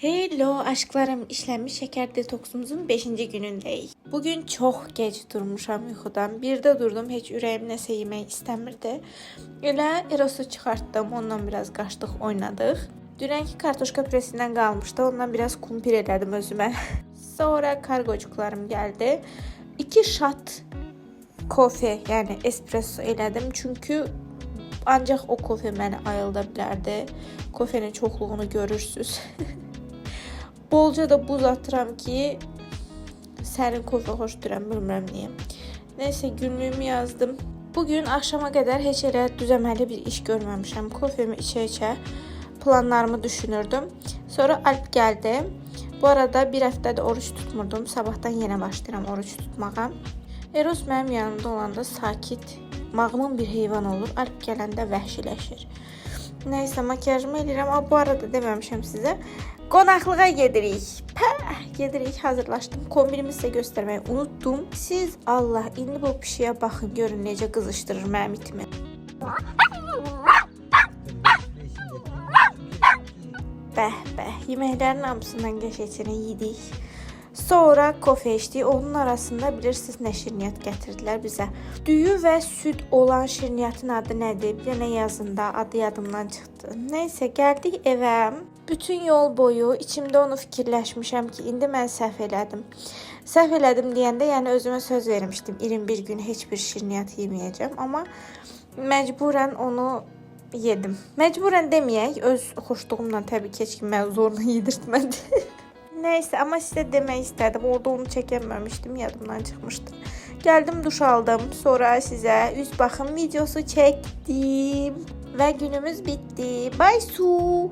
Hello aşklarım, işlenmiş şeker detoksumuzun 5. günündeyiz. Bugün çok geç durmuşam yuxudan. 1'də durdum, heç ürəyim nəsə yemək istəmirdi. Elə Eros'u çıxartdım, ondan biraz qaçdıq, oynadıq. Dünənki kartoşka püresindən qalmışdı, ondan biraz kumpir elədim özümə. Sonra kargoçuklarım gəldi. 2 shot kofe, yəni espresso elədim. Çünki ancaq o kofe məni ayılda bilərdi. Kofenin çoxluğunu görürsüz. Bolca da buz atıram ki sərin kofe xoş duram, bilmirəm niyə. Nəysə, günlüyümü yazdım. Bugün axşama qədər heç elə düzəməli bir iş görməmişəm. Kofemi içə-içə planlarımı düşünürdüm. Sonra Alp gəldi. Bu arada bir həftədə oruç tutmurdum. Sabahdan yenə başlayıram oruç tutmağa. Eros mənim yanımda olanda sakit, mağmun bir heyvan olur. Alp gələndə vəhşiləşir. Nəysə, makyajımı eləyirəm. Bu arada deməmişəm sizə. Qonaqlığa gedirik. Gedirik, hazırlaşdım. Kombinimi sizə göstərməyi unutdum. Siz Allah, indi bu pişiyə baxın, görün necə qızışdırır mənim itimi. Bəh, yeməklərin hamısından qəşəngcə yedik. Sonra kofe içdik. Onun arasında bilirsiniz nə şirniyyat gətirdilər bizə. Düyü və süd olan şirniyyatın adı nədir? Bir dənə yazında, adı yadımdan çıxdı. Nəysə, gəldik evə. Bütün yol boyu içimdə onu fikirləşmişəm ki, indi mən səhv elədim. Səhv elədim deyəndə, yəni özümə söz vermişdim. 21 gün heç bir şirniyyat yeməyəcəm, amma məcburən onu yedim. Məcburən deməyək, öz xoşluğumla təbii ki, heç kim mənə zorla yedirtmədi. Nəysə, amma sizə demək istədim. Orada onu çəkəməmişdim, yadımdan çıxmışdı. Gəldim, duş aldım. Sonra sizə üz baxım videosu çəkdim. Və günümüz bitdi. Bye su.